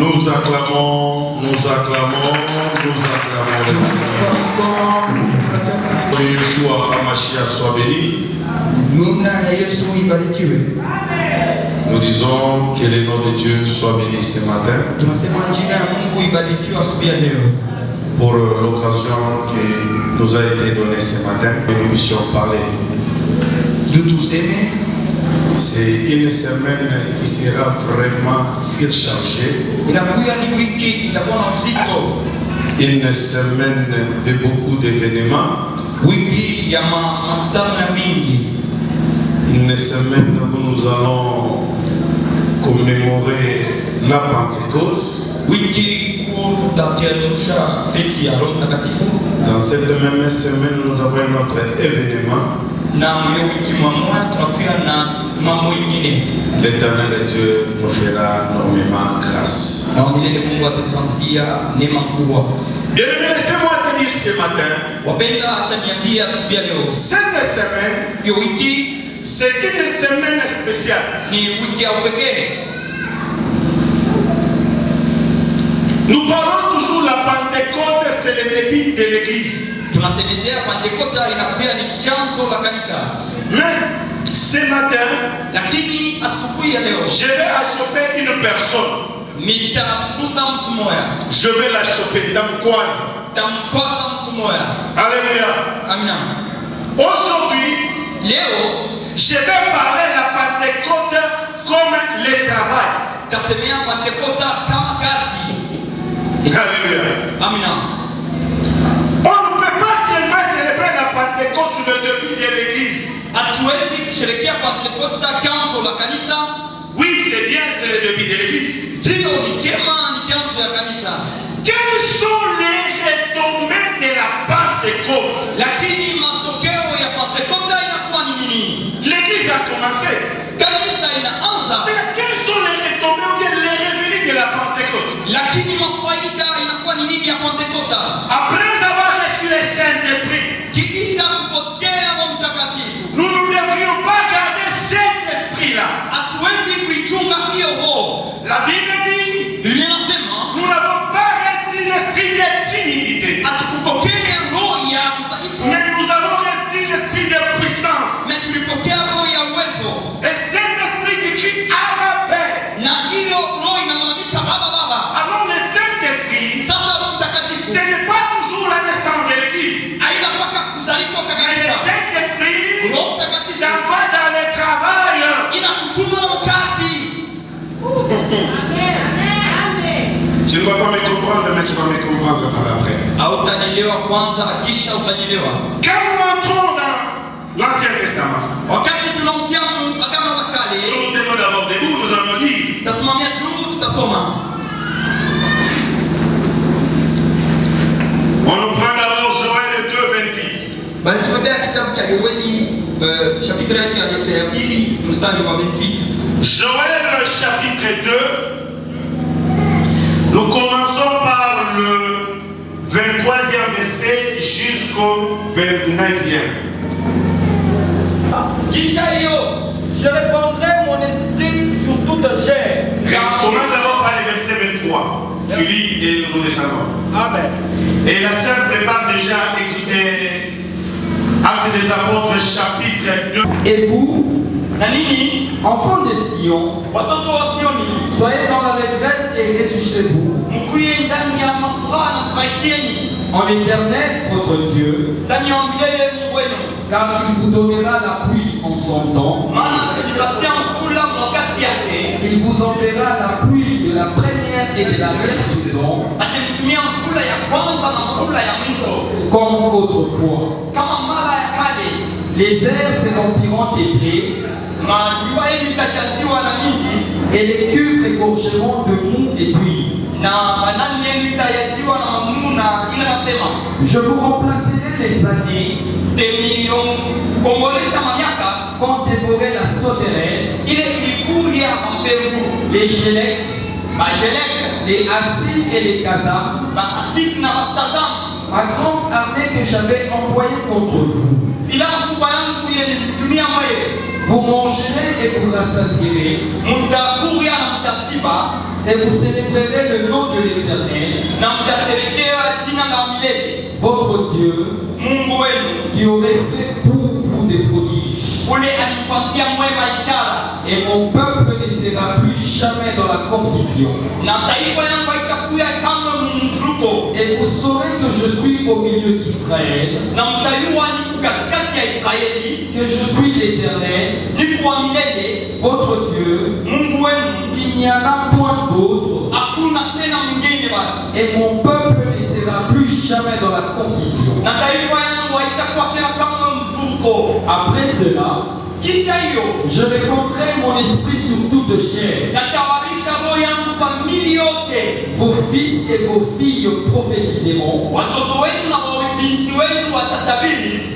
Nous acclamons le Seigneur. Yeshua Hamashia soit béni. Nous disons que le nom de Dieu soit béni ce matin pour l'occasion qui nous a été donnée ce matin que nous puissions parler. C'est une semaine qui sera vraiment surchargée. Une semaine de beaucoup d'événements. Une semaine où nous allons commémorer la Pentecôte. Dans cette même semaine, nous avons un autre événement. L'Éternel Dieu nous fera énormément grâce. Bien-aimé, laissez-moi te dire ce matin, cette semaine, c'est une semaine spéciale. Nous parlons toujours de la Pentecôte, c'est le début de l'église. Mais ce matin, je vais choper une personne. Je vais la choper, Tamquoise. Alléluia. Aujourd'hui, je vais parler de la Pentecôte comme le travail. Alléluia. On ne peut pas seulement célébrer la Pentecôte sur le début de l'église. Oui, c'est bien, c'est le début de l'église. Quelles sont les retombées de la Pentecôte? L'église a commencé. Mais quelles sont les retombées ou bien les revenus de la Pentecôte? Après avoir reçu le Saint-Esprit, nous ne devrions pas garder cet esprit-là. La Bible dit, nous n'avons pas reçu l'esprit de timidité, mais nous avons reçu l'esprit de puissance. Et cet esprit qui crie à ma paix. Alors le Saint-Esprit, ce n'est pas toujours la naissance de l'église. Mais le Saint-Esprit t'envoie dans le travail. Tu ne vas pas me comprendre, mais tu vas me comprendre par après. Quand nous entrons dans l'Ancien Testament, nous tenons d'abord debout, nous allons lire. On nous prend d'abord Joël 2:28. Joël chapitre 2. Nous commençons par le 23e verset jusqu'au 29e. Je répandrai mon esprit sur toute chair. On commence d'abord par le verset 23. Je lis et nous descendons. Amen. Et la sœur prépare déjà Actes des Apôtres chapitre 2. Et vous, enfants de Sion, soyez dans l'allégresse et ressuscitez-vous en l'Éternel votre Dieu, car il vous donnera la pluie en son temps. Il vous enverra la pluie de la première et de la dernière saison, comme autrefois. Les airs se rempliront des blés, et les cuves égorgeront de mou et d'huile. Je vous remplacerai les années qu'ont dévoré la sauterelle, les gélèques, les Assyres et les Kazans, ma grande armée que j'avais envoyée contre vous. Vous mangerez et vous rassasierez, et Et vous célébrerez le nom de l'Éternel, votre Dieu, qui aurait fait pour vous des prodiges. Et mon peuple ne sera plus jamais dans la confusion. Et vous saurez que je suis au milieu d'Israël, que je suis l'Éternel, votre Dieu, qu'il n'y en a point d'autre. Et mon peuple ne sera plus jamais dans la confusion. Après cela, je répandrai mon esprit sur toute chair. Vos fils et vos filles prophétiseront.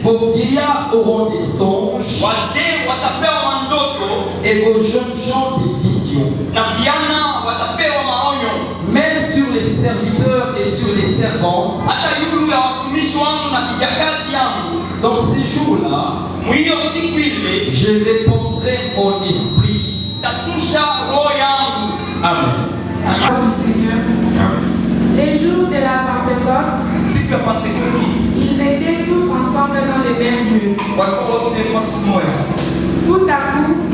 Vos vieillards auront des songes. Et vos jeunes gens des visions. Même sur les serviteurs et sur les servantes. Dans ces jours-là, je répandrai mon esprit. Amen. Amen. Seigneur. Les jours de la Pentecôte, ils étaient tous ensemble dans le même lieu. Tout à coup,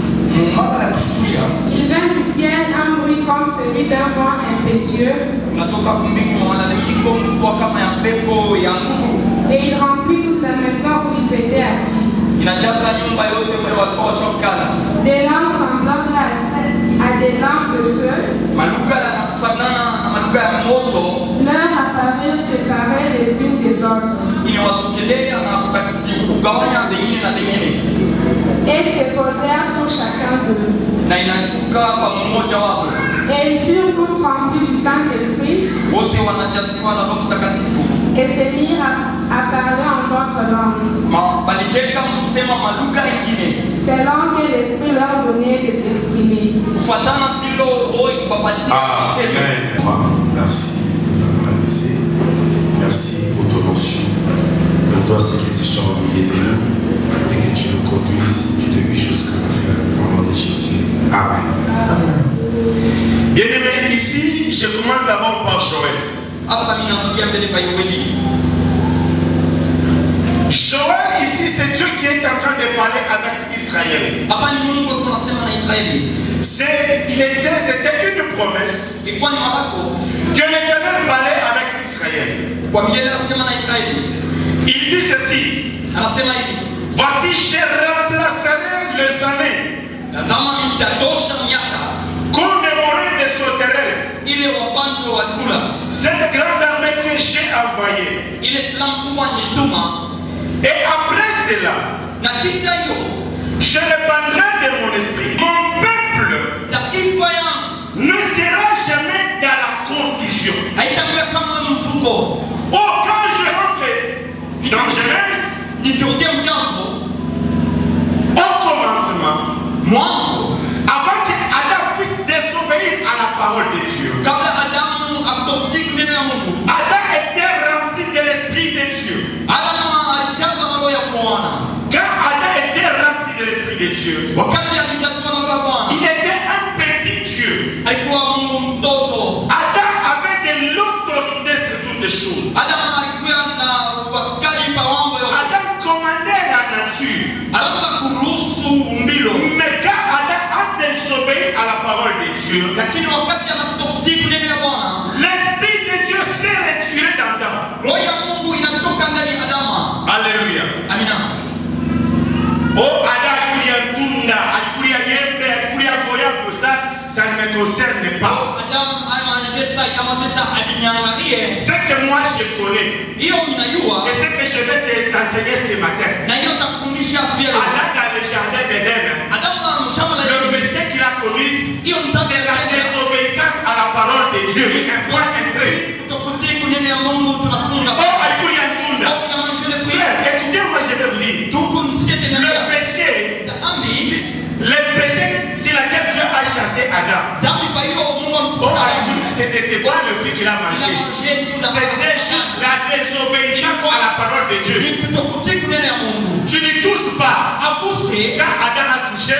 il vint du ciel un bruit comme celui d'un vent impétueux. Et il remplit toute la maison où ils étaient assis. Des lampes semblables à des lampes de feu leur apparurent séparées les unes des autres. Et se posèrent sur chacun d'eux. Et ils furent tous remplis du Saint-Esprit et se mirent à parler en d'autres langues, selon que l'Esprit leur donnait de s'exprimer. Amen. Merci. Merci pour ton onction. Pour toi, c'est que tu sois au milieu de nous et que tu nous conduises du début jusqu'à la fin. Au nom de Jésus. Amen. Bien-aimé, ici, je commence d'abord par Joël. Joël, ici, c'est Dieu qui est en train de parler avec Israël. C'était une promesse que l'Éternel parlait avec Israël. Il dit ceci: voici, je remplacerai les années qu'on aurait des sauterelles. Cette grande armée que j'ai envoyée. Et après cela, je répandrai de mon esprit. Mon peuple ne sera jamais dans la confusion. Oh, quand je rentre dans Genèse, au commencement, avant qu'Adam puisse désobéir à la parole de Dieu, Adam était rempli de l'esprit de Dieu. Quand Adam était rempli de l'esprit de Dieu, il était un petit Dieu. Adam avait de l'autorité sur toutes les choses. Adam commandait la nature. Mais quand Adam a désobéi à la parole de Dieu, l'esprit de Dieu s'est retiré d'Adam. Alléluia. Oh, Adam alikulia tunda, alikulia yembe, alikulia goya, pour ça, ça ne me concerne pas. Ce que moi je connais, et ce que je vais t'enseigner ce matin, Adam dans le jardin d'Éden, le péché qu'il a commis, c'est la désobéissance à la parole de Dieu. Un point entré. Oh, alikulia tunda. Frère, écoutez-moi, je vais vous dire. Le péché sur lequel Dieu a chassé Adam. Oh, c'était pas le fruit qu'il a mangé. C'était juste la désobéissance à la parole de Dieu. Tu ne touches pas. Quand Adam a touché,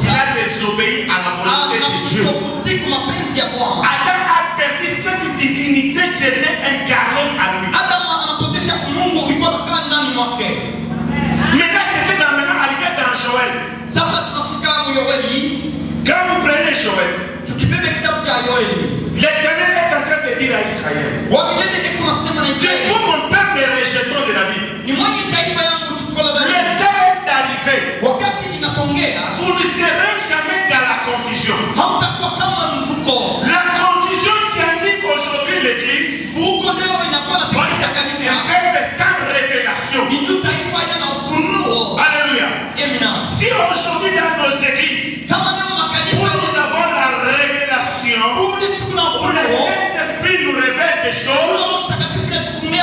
il a désobéi à la volonté de Dieu. Dieu. Adam a perdu cette divinité qui était incarnée en lui. Maintenant, c'était arrivé dans Joël. Quand vous prenez Joël, l'Éternel est en train de dire à Israël, que vous, mon peuple, me rejetons de la vie. Le temps est arrivé. Vous ne serez jamais dans la confusion. La confusion qui anime aujourd'hui l'Église, c'est un peuple sans révélation. Alléluia. Si aujourd'hui dans nos églises, où nous avons la révélation, où le Saint-Esprit nous révèle des choses,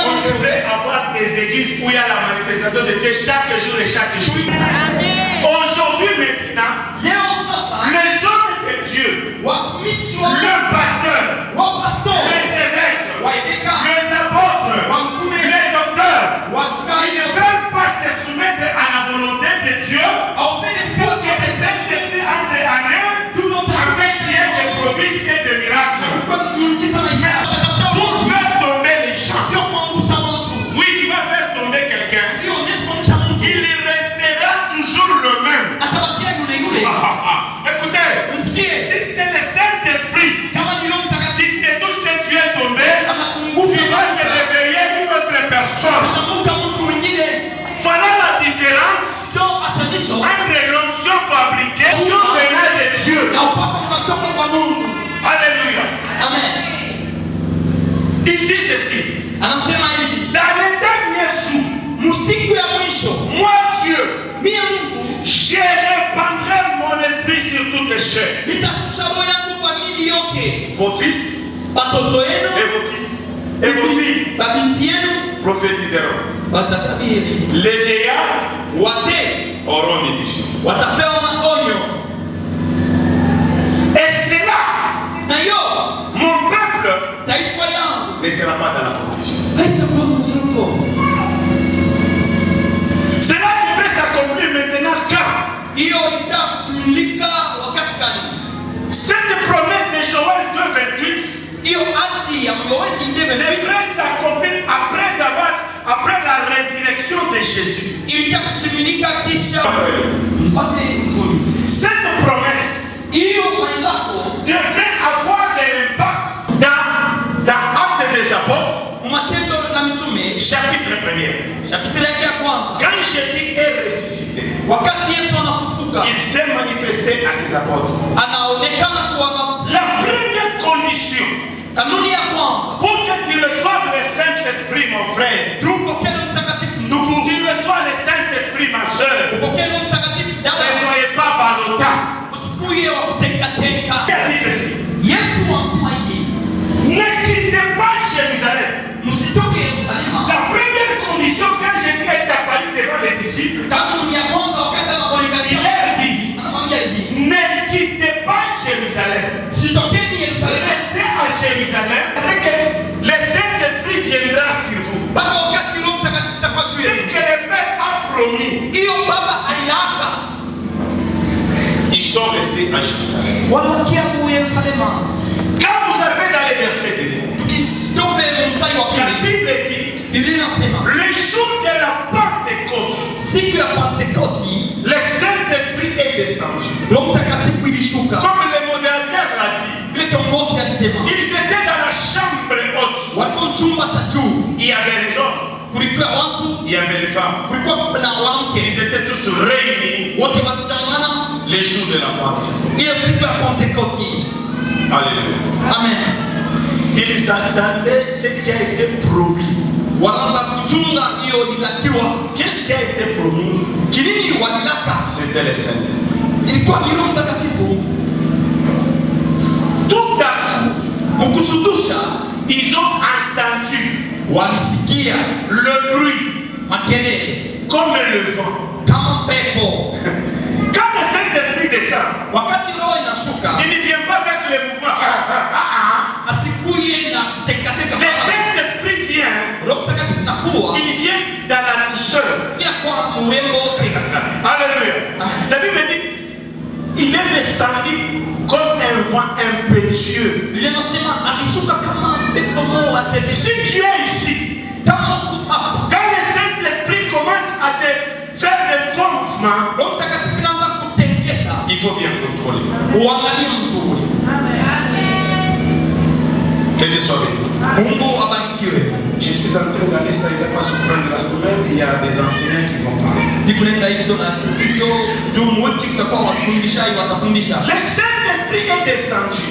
on devrait avoir des églises où il y a la manifestation de Dieu chaque jour et chaque jour. Aujourd'hui maintenant, les hommes de Dieu, le pasteur, les évêques, les apôtres, les docteurs, ils ne veulent pas se soumettre à la volonté de Dieu pour que le Saint-Esprit entre en eux afin qu'il y ait des prodiges et des miracles. Pour faire tomber les gens. Oui, il va faire tomber quelqu'un. Il restera toujours le même. Écoutez, si c'est le Saint-Esprit qui te touche et tu es tombé, il va te réveiller une autre personne. Voilà la différence entre l'onction fabriquée et l'onction venant de Dieu. Alléluia. Amen. Il dit ceci. Dans les derniers jours, moi Dieu, je répandrai mon esprit sur toutes les chairs. Vos fils et vos fils et vos filles prophétiseront. Les vieillards auront des visions. Et c'est là, mon peuple ne sera pas dans la confusion. Cela devrait s'accomplir maintenant quand cette promesse de Joël 2:28 devrait s'accomplir après la résurrection de Jésus. Cette promesse devrait avoir de l'impact dans Actes des Apôtres, chapitre 1er. Quand Jésus est ressuscité, il s'est manifesté à ses apôtres. La première condition pour que tu reçoives le Saint-Esprit, mon frère, tu reçois le Saint-Esprit, ma soeur, ne soyez pas ballottants. Ne quittez pas Jérusalem. La première condition quand Jésus est apparu devant les disciples, il leur dit, ne quittez pas Jérusalem. Restez à Jérusalem, c'est que le Saint-Esprit viendra sur vous. Ce que le Père a promis, ils sont restés à Jérusalem. Quand vous arrivez dans les versets de la Bible dit, le jour de la Pentecôte, le Saint-Esprit est descendu. Comme le modérateur l'a dit, ils étaient dans la chambre haute. Il y avait les hommes, il y avait les femmes. Ils étaient tous réunis les jours de la Pentecôte. Alléluia. Amen. Ils attendaient ce qui a été promis. Qu'est-ce qui a été promis? C'était le Saint-Esprit. Tout à coup, ils ont entendu le bruit comme le vent. Quand le Saint-Esprit descend, il ne vient pas avec le mouvement. Le Saint-Esprit vient, il vient dans la douceur. Alléluia. La Bible dit, il est descendu comme un vent impétueux. Si tu es ici, quand le Saint-Esprit commence à te faire des faux mouvements, il faut bien contrôler. Que Dieu soit béni. Je suis en train d'aller, ça ne va pas surprendre la semaine, il y a des enseignants qui vont parler. Le Saint-Esprit est descendu.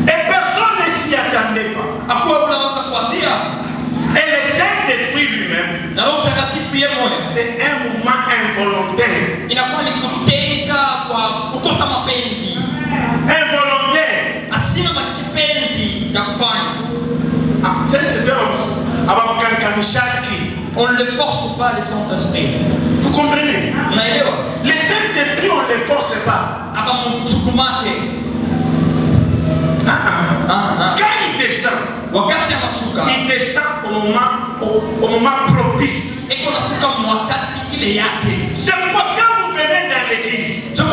Et personne ne s'y attendait pas. Et le Saint-Esprit lui-même, c'est un mouvement involontaire. Involontaire. On ne le force pas, le Saint-Esprit. Vous comprenez? Le Saint-Esprit, on ne le force pas. Quand il descend au moment propice. C'est pourquoi quand vous venez dans l'église, mon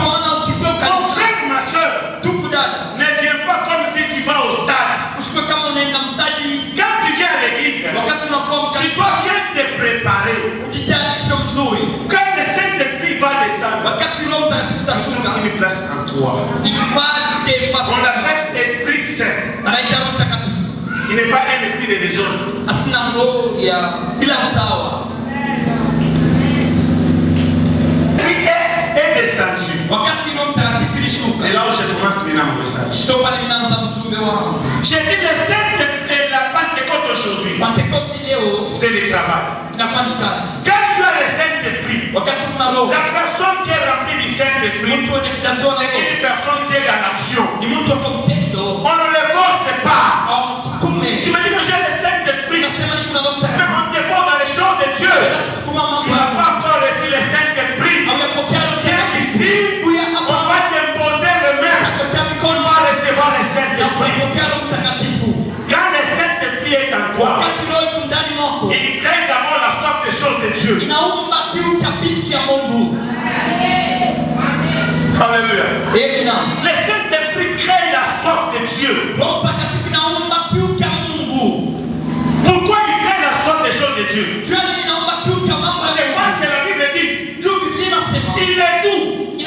frère, ma soeur, ne viens pas comme si tu vas au stade. Quand tu viens à l'église, tu dois bien te préparer. Quand le Saint-Esprit va descendre, il trouve une place en toi. On l'appelle Esprit Saint. Il n'est pas un esprit de désordre. Lui est descendu. C'est là où je commence maintenant mon message. J'ai dit le Saint-Esprit, la Pentecôte aujourd'hui, c'est le travail. Quand tu as le Saint-Esprit, la personne qui est remplie du Saint-Esprit, c'est une personne qui est dans l'action. On ne le force pas. Tu me dis que j'ai le Saint-Esprit, mais on te force dans les choses de Dieu. Tu n'as pas encore reçu le Saint-Esprit. Viens ici, on va t'imposer le main. On va recevoir le Saint-Esprit. Quand le Saint-Esprit est en toi, il crée d'abord la sorte des choses de Dieu. Alléluia. Le Saint-Esprit crée la sorte de Dieu. Pourquoi il crée la sorte des choses de Dieu? C'est parce que la Bible dit il est doux et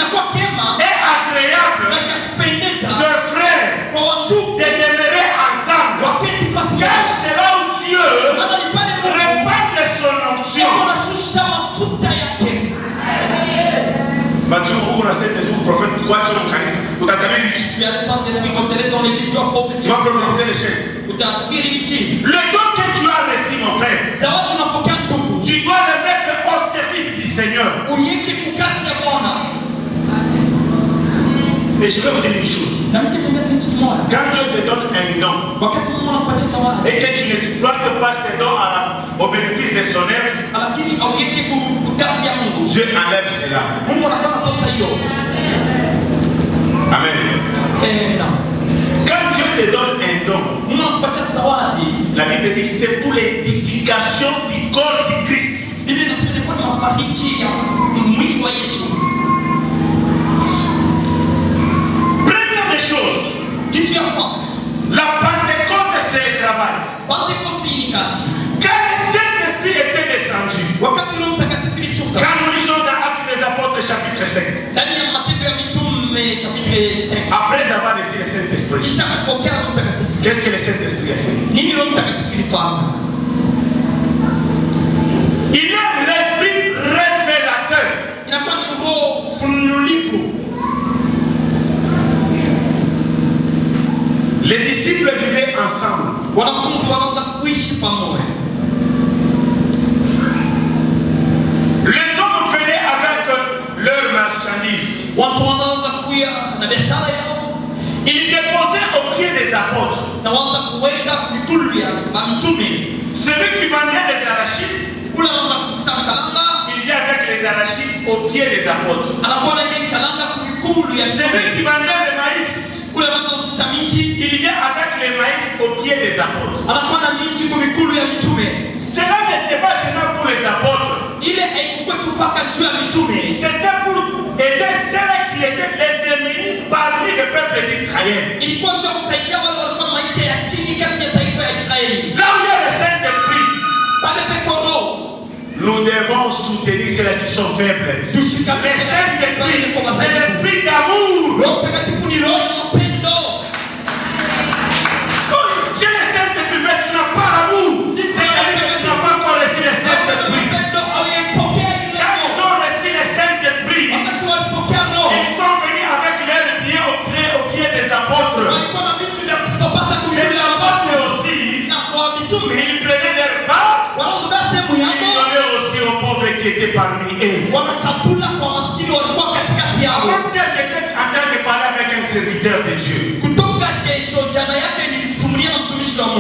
agréable de frères de demeurer ensemble. Car c'est là où Dieu répand de son onction. Prophète, quoi tu es vous t'attendez tu vas prophétiser les chaises. Le don que tu as reçu, mon frère, tu dois le mettre au service du Seigneur. Mais je vais vous dire une chose. Quand Dieu te donne un don et que tu n'exploites pas ce don au bénéfice de son œuvre, Dieu enlève cela. Amen. Quand Dieu te donne un don, la Bible dit c'est pour l'édification du corps du Christ. Première des choses, la Pentecôte c'est le travail. Quand le Saint-Esprit était descendu, quand nous lisons dans Actes des Apôtres chapitre 5, après avoir reçu le Saint-Esprit, qu'est-ce que le Saint-Esprit a fait? Il est l'esprit révélateur. Les disciples vivaient ensemble. Les hommes venaient avec leurs marchandises. Ils déposaient au pied des apôtres. Celui qui vendait les arachides, il vient avec les arachides au pied des apôtres. Celui qui vendait le maïs, il vient avec le maïs au pied des apôtres. Cela n'était pas seulement pour les apôtres. C'était pour aider ceux qui étaient démunis peuple d'Israël. Là où il y a le Saint-Esprit, nous devons soutenir ceux qui sont faibles. Le Saint-Esprit, c'est l'esprit d'amour. J'ai le Saint-Esprit, mais tu n'as pas l'amour. C'est-à-dire que tu n'as pas encore reçu le Saint-Esprit. Quand ils ont reçu le Saint-Esprit, ils sont venus avec leurs pieds au pied des apôtres. Les apôtres aussi, ils prenaient leur part, ils donnaient aussi aux pauvres qui étaient parmi eux. Avant-hier, j'étais en train de parler avec un serviteur de Dieu.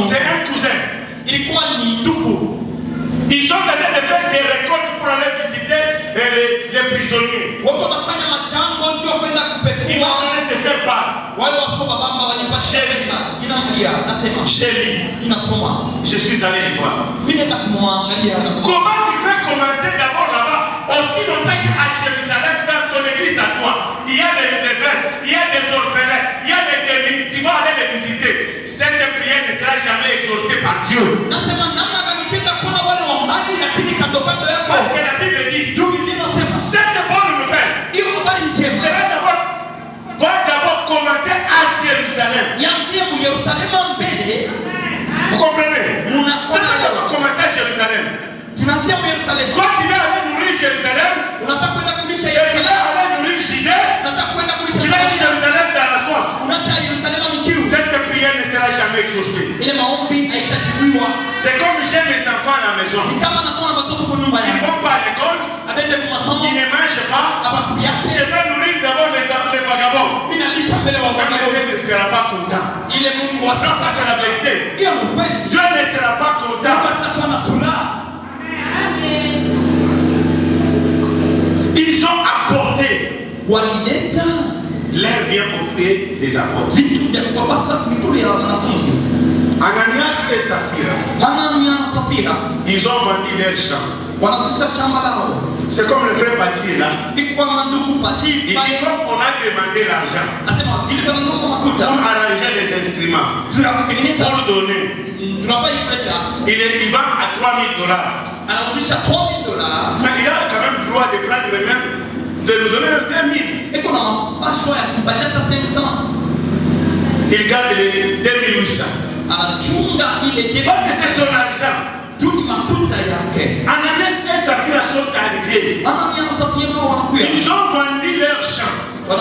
C'est un cousin. Ils sont en train de faire des récoltes pour aller visiter les prisonniers. Ils vont aller se faire part. Chérie, je suis allé les voir. Comment tu peux commencer d'abord là-bas, aussi longtemps qu'à Jérusalem, dans ton église à toi, il y a des veufs, il y a des orphelins, il y a des démunis, tu vas aller les visiter. Cette prière ne sera jamais exaucée par Dieu. Parce que la Bible dit, cette bonne nouvelle, va d'abord commencer à Jérusalem. Vous comprenez? Vous devez d'abord commencer à Jérusalem. Quand tu vas aller nourrir Jérusalem, et tu vas aller nourrir Judée, tu vas à Jérusalem dans la soif. Cette prière ne sera jamais exaucée. C'est comme j'ai mes enfants à la maison. Ils ne vont pas à l'école, ils ne mangent pas. Je vais nourrir d'abord les vagabonds. Mais Dieu ne sera pas content. C'est la vérité. Dieu ne sera pas content. Ils ont apporté l'air bien porté des apôtres. Ananias et Saphira, ils ont vendu leur champ. C'est comme le frère Bati là. Il dit comme on a demandé l'argent pour arranger les instruments, pour donner. Il vend à $3,000. Mais il a quand même le droit de prendre même, de nous donner le 2,000. Il garde les 2,800. Parce que c'est son argent. Ananias et Saphira sont arrivés. Ils ont vendu leur champ. Au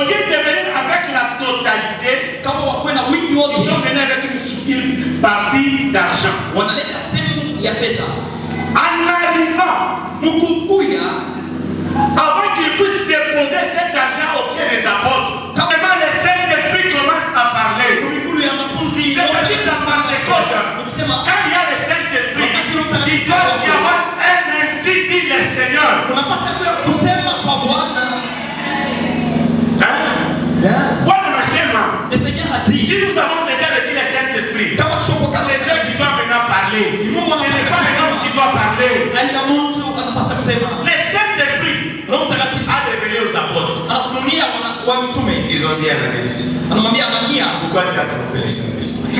lieu de venir avec la totalité, ils sont venus avec une partie d'argent. En arrivant, avant qu'ils puissent déposer cet argent au pied des apôtres, quand le Saint-Esprit commence à parler, c'est-à-dire la Pentecôte, quand il y a le Saint-Esprit, il doit y avoir un ainsi dit le Seigneur. Le Seigneur a dit, si nous avons déjà reçu le Saint-Esprit, c'est Dieu qui doit maintenant parler. Ce n'est pas l'homme qui doit parler. Le Saint-Esprit a révélé aux apôtres. Ils ont dit à Ananias, pourquoi tu as trompé le Saint-Esprit?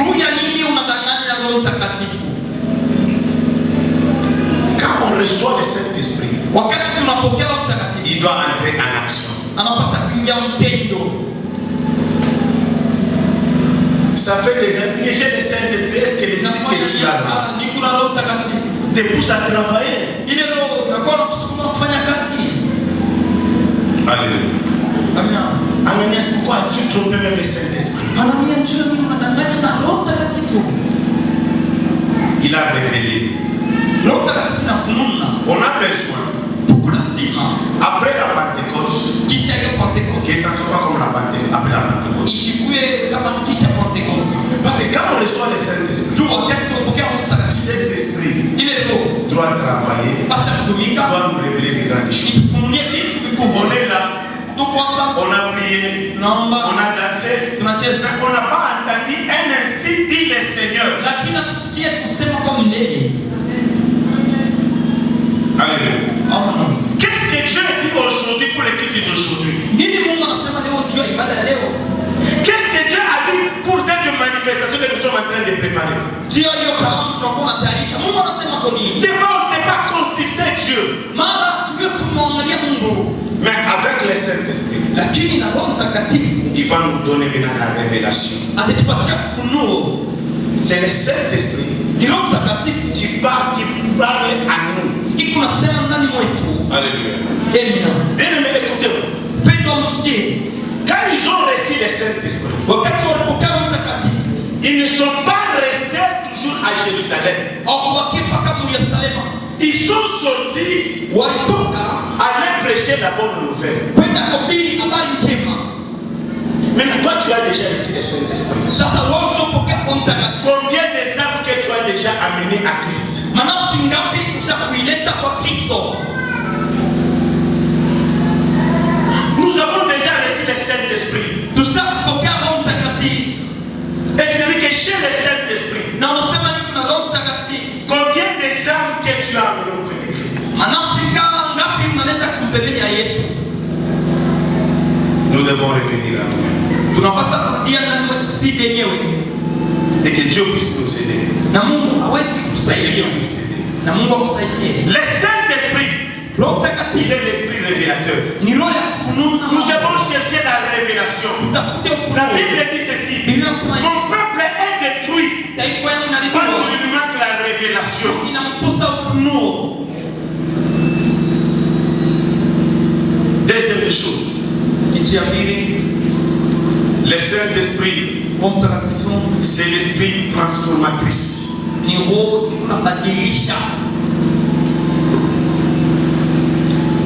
Quand on reçoit le Saint-Esprit, il doit entrer en action. Ça fait des années que j'ai le Saint-Esprit. Est-ce que les années que tu as là te poussent à travailler? Alléluia. Ananias, pourquoi as-tu trompé même le Saint-Esprit? Il a révélé. On a besoin, après la Pentecôte, qui ne soit pas comme la Pentecôte, après la Pentecôte. Parce que quand on reçoit le Saint-Esprit, Saint-Esprit doit travailler, doit nous révéler des grandes choses. On est là, on a prié, on a dansé, mais on n'a pas entendu un ainsi dit le Seigneur. Alléluia. Qu'est-ce que Dieu dit aujourd'hui pour les critiques d'aujourd'hui? Qu'est-ce que Dieu a dit pour cette manifestation que nous sommes en train de préparer? Des fois, on ne sait pas consulter Dieu. Mais avec le Saint-Esprit, il va nous donner maintenant la révélation. C'est le Saint-Esprit qui parle à nous. Alléluia. Bien aimé, écoutez-moi. Quand ils ont reçu le Saint-Esprit, ils ne sont pas restés toujours à Jérusalem. Ils sont sortis aller prêcher la bonne nouvelle. Maintenant, toi, tu as déjà reçu le Saint-Esprit. Combien des âmes que tu as déjà amenées à Christ? Nous avons déjà reçu le Saint-Esprit. Et tu dis que chez le Saint-Esprit, combien de âmes que tu as amenées auprès de Christ? Nous devons revenir à nous-mêmes. Et que Dieu puisse nous aider. Que Dieu puisse t'aider. Le Saint-Esprit, il est l'esprit révélateur. Nous devons chercher la révélation. La Bible dit ceci: mon peuple est détruit parce qu'il lui manque la révélation. Deuxième chose, le Saint-Esprit, c'est l'esprit transformatrice.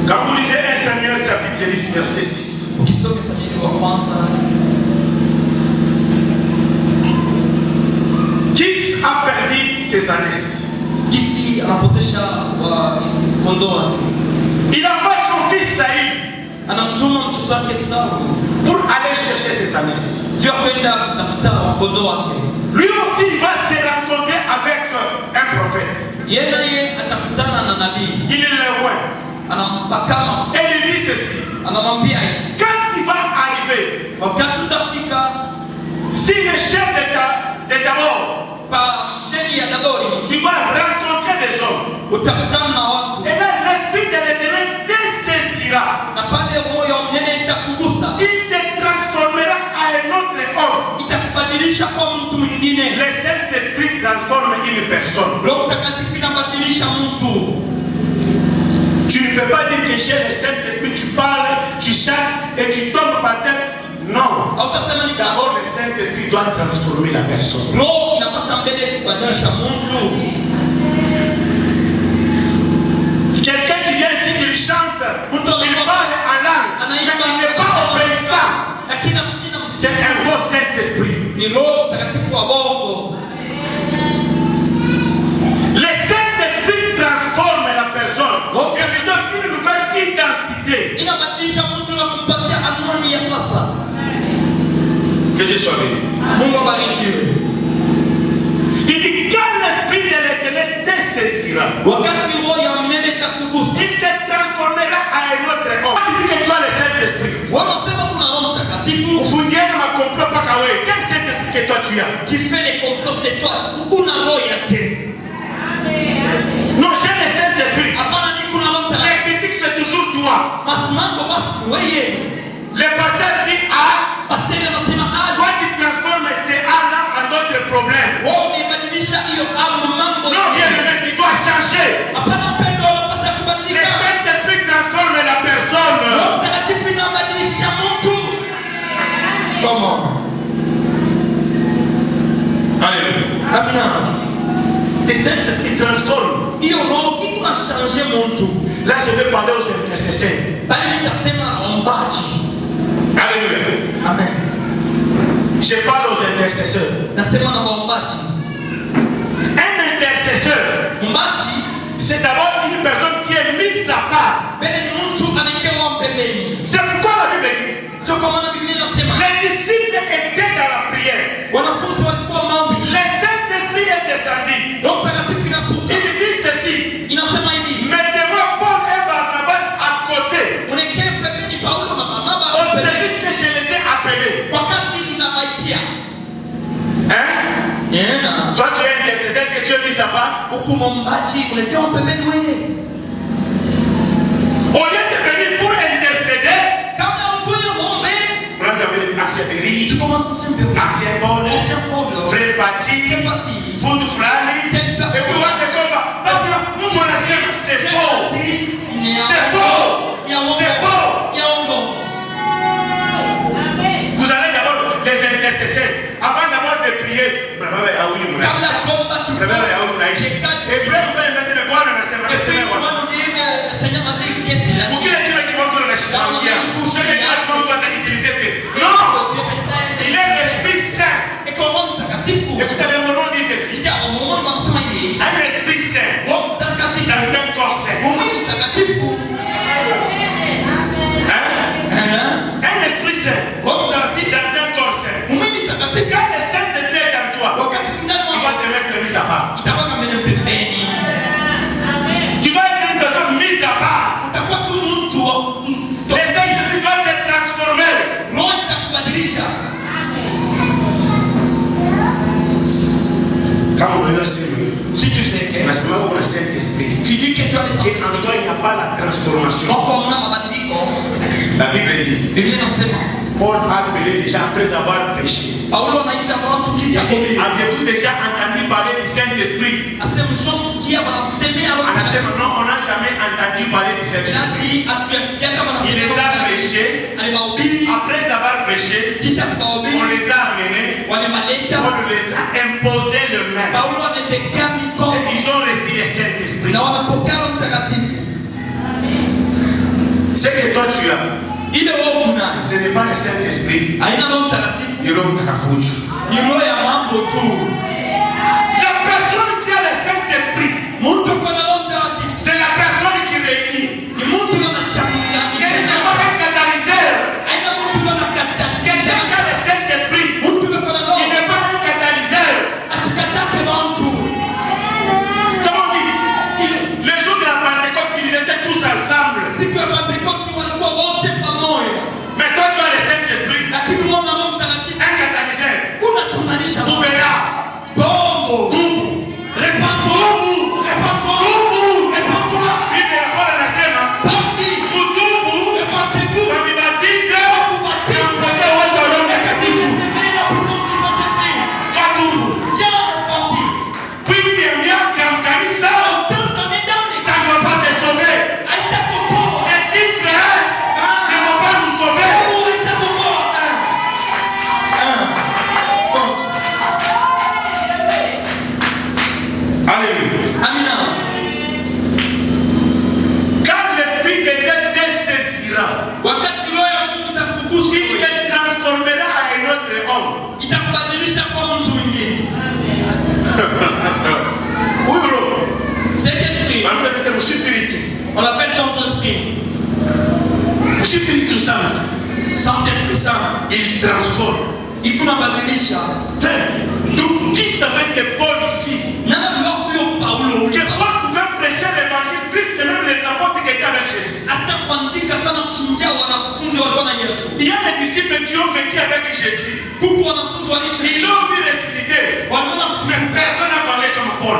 Quand vous lisez 1 Samuel chapitre 10 verset 6, Kis a perdu ses ânes. Il envoie son fils Saïd pour aller chercher ses ânes. Lui aussi il va se rencontrer avec un prophète. Il est loin. Et il dit ceci: quand il va arriver, si le chef de d'abord, tu vas rencontrer des hommes. Et là, l'esprit de l'Éternel te saisira. Il te transformera à un autre homme. Le Saint-Esprit transforme une personne. Tu ne peux pas dire que chez le Saint-Esprit tu parles, tu chantes et tu tombes par terre. Non. D'abord le Saint-Esprit doit transformer la personne. Quelqu'un qui vient ici, il chante, il parle en langue, mais il n'est pas obéissant. C'est un faux Saint-Esprit. Le Saint-Esprit transforme la personne. Et lui donne une nouvelle identité. Que Dieu soit béni. Il dit quand l'esprit de l'Éternel te saisira, il te transformera à un autre homme. Quand tu dis que tu as le Saint-Esprit, quel Saint-Esprit que toi tu as? Tu fais les complots, c'est toi. Non, j'ai le Saint-Esprit. Les critiques, c'est toujours toi. Le pasteur dit ah. Toi tu transformes ces âmes en d'autres problèmes. Non, bien aimé, tu dois changer. Le Saint-Esprit transforme la personne. Comment? Alléluia. Le Saint-Esprit transforme. Là, je vais parler aux intercesseurs. Alléluia. Amen. Je parle aux intercesseurs. Un intercesseur, c'est d'abord une personne qui est mise à part. C'est pourquoi la Bible dit les disciples étaient dans la prière. Le Saint-Esprit est descendu. Il dit ceci: mettez-moi Paul et Barnabas à côté. Au Toi tu es intercesseur, est-ce que tu es mis à part? Au lieu de venir pour intercéder, tu commences à ancien Paul, frère Pati, Foud Frali, et pour moi c'est comme c'est faux. C'est faux. C'est faux. Vous allez d'abord les intercesseurs. Avant d'abord de prier, et puis vous allez mettre le bois dans la semaine. Non, il est l'Esprit Saint. Écoutez, le moment dit ceci. Un Esprit Saint dans un corps saint. Un Esprit Saint dans un corps saint. Quand le Saint-Esprit est en toi, il va te mettre mis à part. Tu dois être une personne mise à part. L'Esprit doit te transformer. Quand on regarde si tu sais que le Saint-Esprit, tu dis que tu as l'Esprit, en toi il n'y a pas la transformation. La Bible dit, Paul a appelé déjà après avoir prêché. Avez-vous déjà entendu parler du Saint-Esprit? On n'a jamais entendu parler du Saint-Esprit. Il les a prêchés. Après avoir prêché, on les a amenés. On les a imposé le même. Et ils ont reçu le Saint-Esprit. Ce que toi tu as, ce n'est pas le Saint-Esprit. La personne qui a le Saint-Esprit, c'est la personne qui réunit. Ce n'est pas un catalyseur. Quelqu'un qui a le Saint-Esprit, qui n'est pas un catalyseur. Comment on dit? Le jour de la Pentecôte, ils étaient tous ensemble. Mais toi tu as le Saint-Esprit, un catalyseur. Ouvera. On l'appelle Saint-Esprit. Saint-Esprit Saint. Il transforme. Il nous qui savait que Paul ici, que Paul pouvait prêcher l'évangile plus que même les apôtres qui étaient avec Jésus. Il y a des disciples qui ont vécu avec Jésus. Ils l'ont vu ressusciter. Mais personne n'a parlé comme Paul.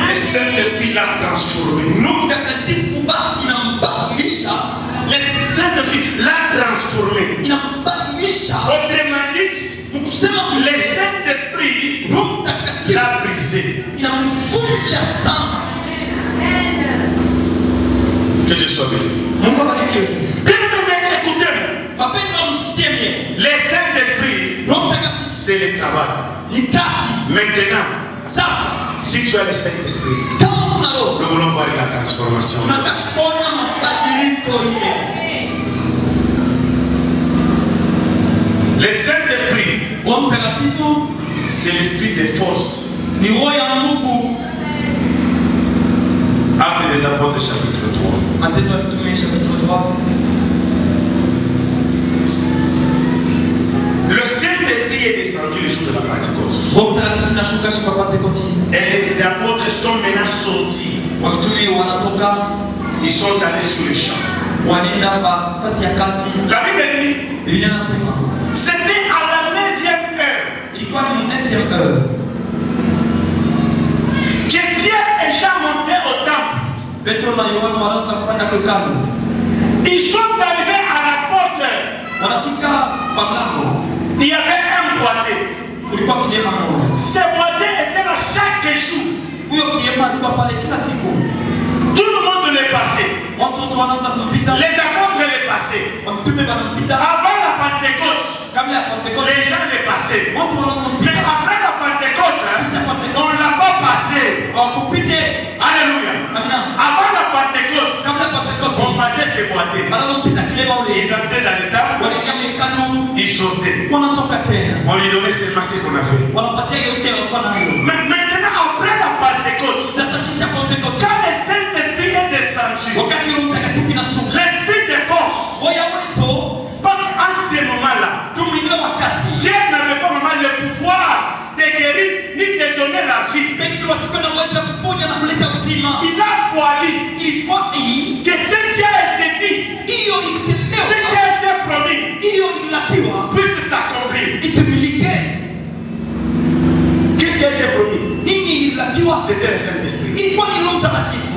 Le Saint-Esprit l'a transformé. Le Saint-Esprit l'a transformé. Autrement dit, le Saint-Esprit l'a brisé. Que je sois béni. Bien écoutez. Le Saint-Esprit, c'est le travail. Maintenant, si tu as le Saint-Esprit, nous voulons voir la transformation. Le Saint-Esprit, c'est l'esprit de force. Actes des Apôtres, chapitre 3. Le Saint-Esprit est descendu le jour de la Pentecôte. Et les apôtres sont maintenant sortis. Ils sont allés sur le champ. La Bible dit, c'était à la main ilikuwa ni 9e heure. Que Pierre et Jean montaient au temple. Petro na Yohana wanaanza kupanda kwa hekalu. Ils sont arrivés à la porte. Wanafika kwa mlango. Il y avait un boité. Kulikuwa kilema mmoja. Ce boité était là chaque jour. Huyo kilema alikuwa pale kila siku. Tout le monde le passait. Watoto wanaanza kupita. Les apôtres le passaient. Mtume wanapita. Avant la Pentecôte, Kabla ya Pentecote, les gens le passaient. watu wanaanza Mais kupita. après la Pentecôte, on ne l'a pas passé. Wakupite. Alléluia. Amina. Avant la Pentecôte, Kabla ya Pentecote, on passait ces boîtiers. wanaanza kupita kilema ule. Ils entraient dans le temple, Wanaingia hekalu. ils sautaient. Wanatoka tena. On lui donnait seulement ce qu'on avait. Wanapatia yote walikuwa nayo. Mais maintenant, après la Pentecôte, Sasa kisha Pentecote, quand le Saint-Esprit est descendu, wakati Roho Mtakatifu inashuka, l'Esprit de force, waya weso parce qu'en ce moment-là, tumwingie wakati Dieu n'avait pas vraiment le pouvoir de guérir ni de donner la vie. Petro asikuwa na uwezo wa kuponya na kuleta uzima. Il a fallu Ilifai que ce qui a été dit, hiyo ce isemewa, qui a été promis, hiyo ilakiwa puisse s'accomplir. itimilike. Qu'est-ce qui a été promis? Nini ilakiwa? C'était le Saint-Esprit. Ilikuwa ni Roho Mtakatifu.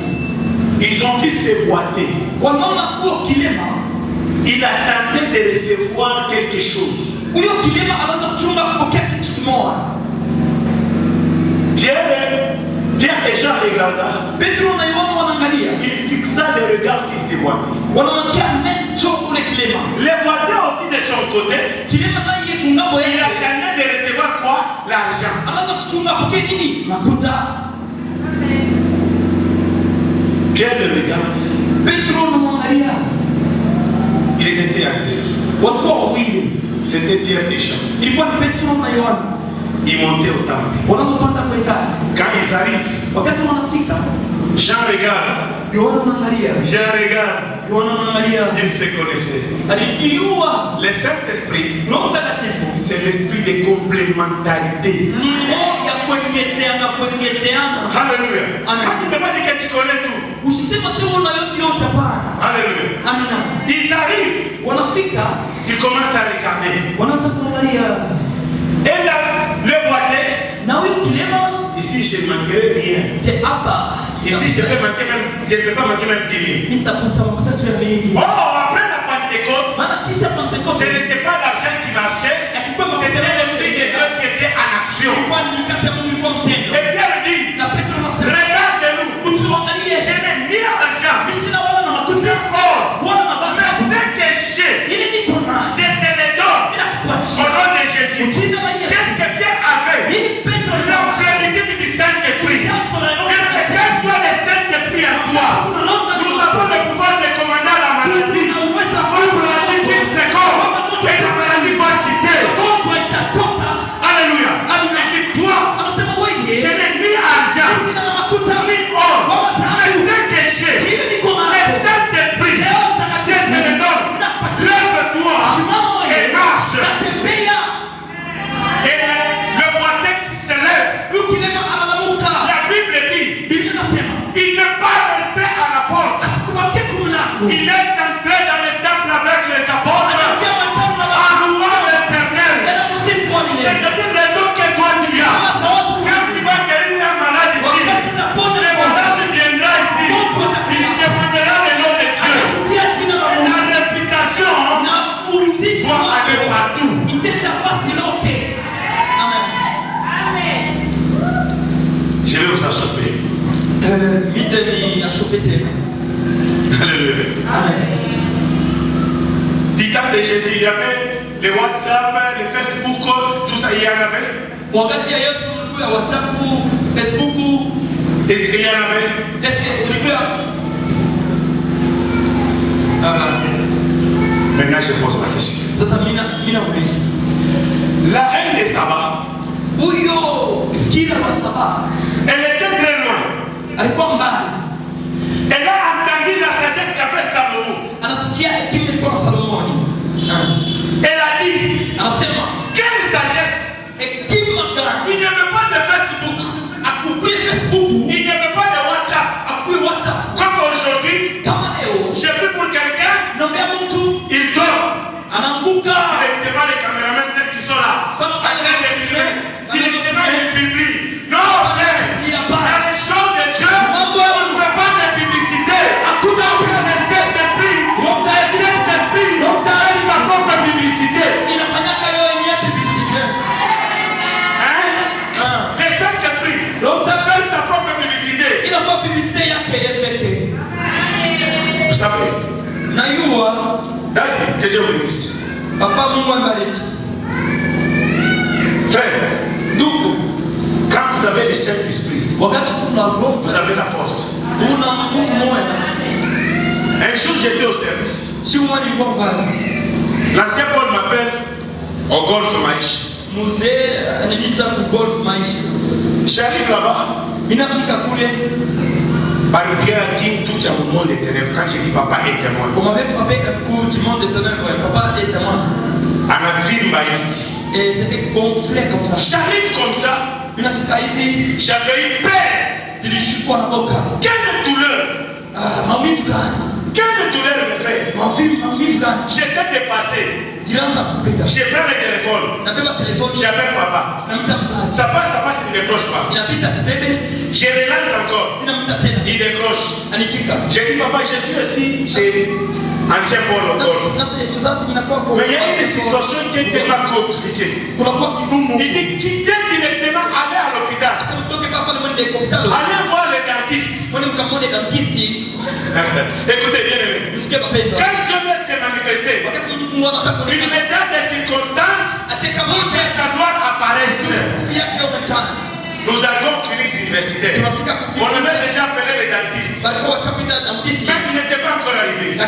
Ils ont vu ce boité. Wanaona huo kilema, Il attendait de recevoir quelque chose. huyo kilema anaanza kuchunga kupokea kitu kimoja. Pierre et Jean regardaient. Petro na Yohana wanaangalia, Il fixa le regard sur ce boité. wanaangalia macho ule kilema. Le boité aussi de son côté, Kilema naye kungambo il yake attendait de recevoir quoi? L'argent. anaanza kuchunga apokee nini? Makuta. Pierre le regarde. Petro anamwangalia, Ils étaient à terre. walikuwa wawili, C'était Pierre et Jean. ilikuwa ni Petro na Yohana. Ils montaient au temple. Wanazopanda kwa hekalu, Quand ils arrivent, wakati wanafika, Jean regarde. Yohana anaangalia, Jean regarde. Yohana anaangalia, Ils se connaissaient. alijua Le Saint-Esprit, Roho Mtakatifu c'est l'esprit de complémentarité. ni roho ya kuongezeana kuongezeana. Alléluia. Amen. Quand tu ne peux pas dire que tu connais tout. Usisema sema unayo yote, hapana. Alléluia. Amina. Ils arrivent. Wanafika, Ils commencent à regarder. wanaanza kuangalia, Et là, le boité, na huyu kilema ici je ne manquerai rien. c'est hapa. Ici je peux manquer même, je ne peux pas manquer même 10 000. Mr. Kusa wakati tu yameingi. Oh, après la Pentecôte, Maana kisha Pentecote, ce n'était pas l'argent qui marchait, c'était l'esprit de Dieu qui était en action. kwa ni kazi ya Mungu ilikuwa mtendo. Et Pierre dit, Na Petro anasema, regarde-nous, utuangalie, je n'ai ni argent, mimi sina wala na ni makuta or, wala na mais baba. ce que j'ai, Ili niko na je te le donne bila au kukuachia. nom de Jésus. Jina la Yesu. Qu'est-ce que Pierre avait? Ili Petro La plénitude du Saint-Esprit. Et quand tu as le Saint-Esprit en toi, nous avons le pouvoir de commander la maladie. Votre maladie qui se corps, et la maladie va quitter. Alléluia. Il dit, toi, je n'ai ni argent, ni or, mais ce que j'ai, le Saint-Esprit, je te le donne. Lève-toi et marche. Et le boité qui se lève, la Bible dit, il n'est pas resté à la porte. Il est entré dans le temple avec les apôtres en louant l'Éternel. C'est-à-dire le don que toi tu as. Quand tu vas guérir un malade ici, le malade viendra ici. Il témoignera le nom de Dieu. La réputation doit aller partout. Je vais vous achoper. Alléluia. Du temps de Jésus, il y avait le WhatsApp, le Facebook, tout ça, il y en avait. Wakati ya Yesu ulikuwa ya WhatsApp, Facebook, Est-ce qu'il y en avait? est-ce que ulikuwa Maintenant, je pose ma question. sasa mina uliza. La reine de Saba, Huyo kila wa Saba elle était très loin. alikuwa mbali. Elle a entendu la sagesse qu'avait Salomon. Anasikia hekima ilikuwa na Salomoni. Elle a dit, Anasema quelle sagesse! hekima gani? Il n'y avait pas de Facebook. Akukuye Facebook, Il n'y avait pas de WhatsApp. akuye WhatsApp. Comme aujourd'hui, Kama leo j'ai pris pour quelqu'un, naambia mtu il dort. anaanguka. Avec devant les caméramans qui sont là, en train de filmer. Que Dieu vous bénisse. Papa Mungu abariki. Frère, donc quand vous avez le Saint-Esprit, vous avez la force. Un jour j'étais au service. L'ancien Paul m'appelle au Golf Maïch. J'arrive là-bas. Par bien qui tout est au monde des ténèbres. Quand je dis papa est témoin. On m'avait frappé un coup du monde des ténèbres. Papa est témoin. À ma ville Maïch. Et c'était gonflé comme ça. J'arrive comme ça. J'avais eu peur. Quelle douleur. Quelle douleur me fait. J'étais dépassé. J'ai pris le téléphone. J'appelle papa. Ça passe, il ne décroche pas. Je relance encore. Il décroche. J'ai dit papa, je suis ici chez ancien Paul au Golfe. Mais il y a une situation qui est tellement compliquée. Il dit quitter directement, aller à l'hôpital. Allez voir les dentistes. Écoutez bien, quand Dieu veut se manifester, il mettra des circonstances pour que sa gloire apparaisse. Nous avons cliniques universitaires. On avait déjà appelé les dentistes. Mais il n'était pas encore arrivé. On a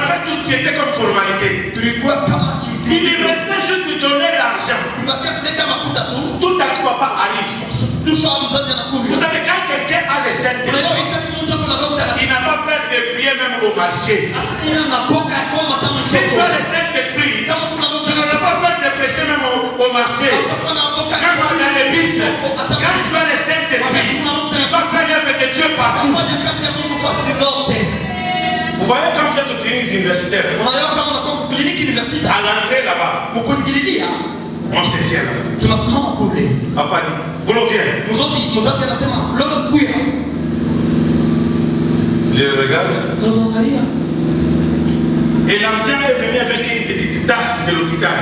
fait tout ce qui était comme formalité. Il lui restait juste de donner l'argent. Tout à coup, papa arrive. Vous savez, quand quelqu'un a le Saint-Esprit, il n'a pas peur de prier même au marché. Si tu as le Saint-Esprit, tu n'auras pas peur de prêcher même au marché. Même dans les bus, quand tu as le Saint-Esprit, tu vas faire l'œuvre de Dieu partout. Vous voyez quand vous êtes aux cliniques universitaires, à l'entrée là-bas, on se tient là. Papa dit, Boulot viens. Il le regarde. Et l'ancien est venu avec une petite tasse de l'hôpital.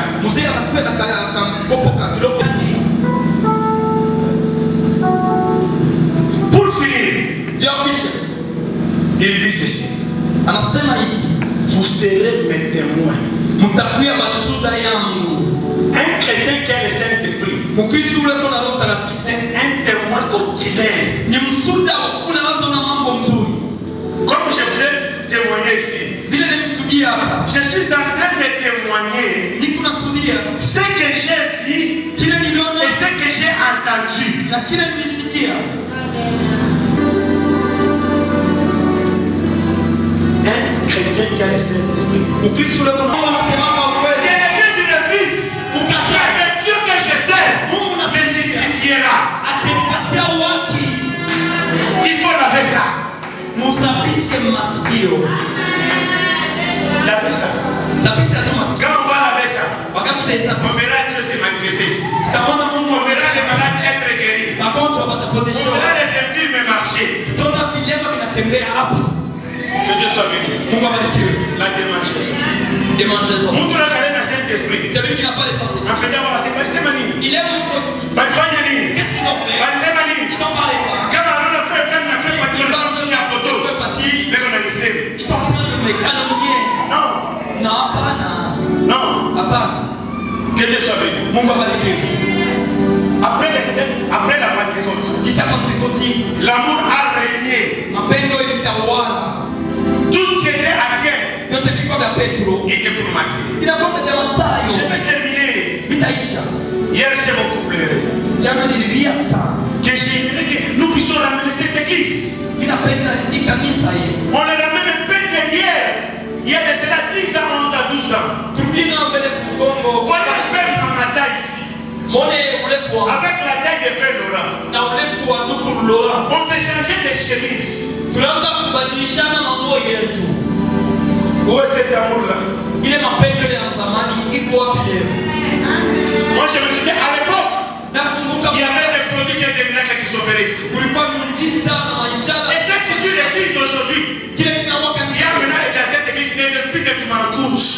Pour finir, il dit ceci. Vous serez mes témoins. Un chrétien qui a le Saint-Esprit, c'est un témoin oculaire. Comme je vous ai témoigné ici, je suis en train de témoigner ce que j'ai vu et ce que j'ai entendu. Un chrétien qui a le Saint-Esprit. Dieu que je sais, me justifiera. Il faut laver ça. Laver ça. Quand on va laver ça, on verra Dieu se manifester ici. On verra les malades être guéris. On verra les infirmes marcher. Que Dieu soit béni. La démangeaison. Montre-la carrière à Saint-Esprit. C'est lui qui n'a pas les santé. Il est mon qu'est-ce qu'ils ont fait? Ils ont parlé quoi? Ils sont en train de me calomnier. Non. Que Dieu soit béni. Après la Pentecôte, l'amour a régné. Tout ce qui était à bien était pour Mathilde. Je vais terminer. Hier, j'ai beaucoup pleuré. Que j'ai aimé que nous puissions ramener cette église. On les ramène un peu derrière. Il y a de cela 10 ans, 11 à 12 ans. Voilà le père Mamata ici. Avec la taille de frère Laurent. On s'échangeait des chemises. Où est cet amour-là? Moi je me suis dit à l'époque, il y avait des prodiges et des miracles qui s'opéraient ici. Et ce qui tue l'église aujourd'hui, il y a maintenant dans cette église des esprits de Tumancouche.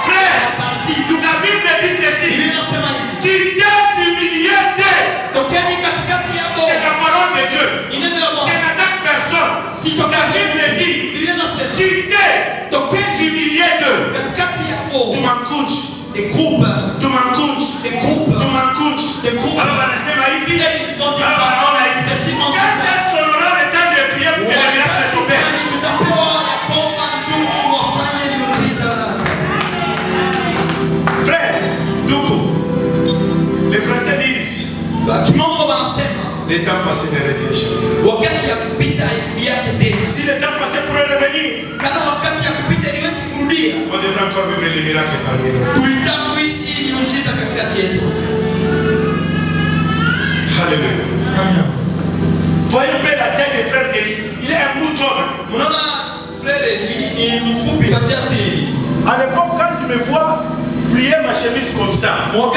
Frère, la Bible dit ceci. Qui t'est humilié d'eux. C'est la parole de Dieu. Je n'attaque personne. La Bible dit quittez tu m'encourages. Des groupes, tu m'encourages. Des groupes, tu m'encourages. Des groupes. Alors on a dit quand est-ce qu'on aura le temps de prier pour que les miracles s'opèrent? Frère, les Français disent le temps passé ne revient jamais. Si le temps passé pourrait revenir, on devrait encore vivre les miracles parmi nous. Alléluia. Voyez un peu la tête des frères Élie. Il est un mouton. À l'époque, quand tu me vois plier ma chemise comme ça, bien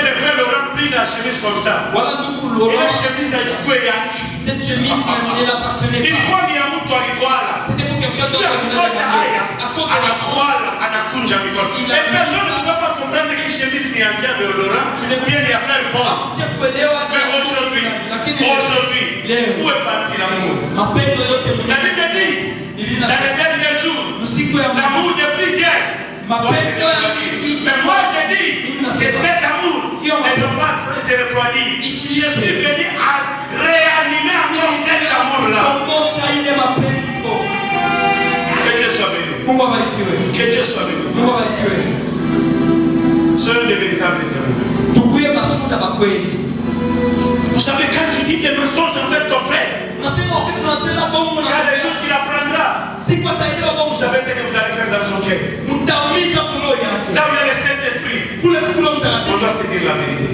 le frère Laurent plie la chemise comme ça. Et la chemise a du couillac. Cette chemise ne l'appartenait pas. C'était pour quelqu'un d'autre qui et personne ne peut pas comprendre qu'une chemise ni ancienne de Laurent ou bien il y a frère Paul. Mais aujourd'hui, où est parti l'amour? La Bible dit, dans les derniers jours, l'amour de plusieurs. Mais moi je dis que cet amour ne doit pas se refroidir. Je suis venu à réanimer encore cet amour-là. Que Dieu soit béni. Que Dieu soit béni. Soyons des véritables témoins. Vous savez, quand tu dis des mensonges envers ton frère, il y a des choses qu'il apprendra. Vous savez ce que vous allez faire dans son cœur. Là où il y a le Saint-Esprit, on doit se dire la vérité.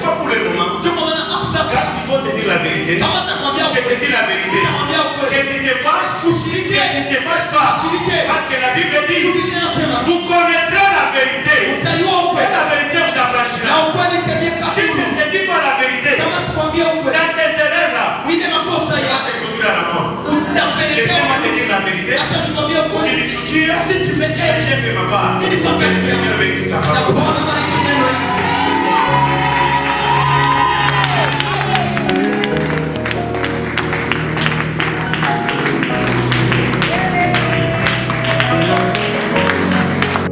Pas pour le moment. Quand il faut te dire la vérité, je te dis la vérité. Que tu te fâches, que tu ne te fâches pas. Parce que la Bible dit, vous connaîtrez la vérité. Et la vérité vous affranchira. Si je ne te dis pas la vérité, dans tes erreurs là, tu vas te conduire à la mort. Laissez-moi te dire la vérité. Si tu me dis, j'ai fait ma part. Que le Seigneur bénisse sa parole.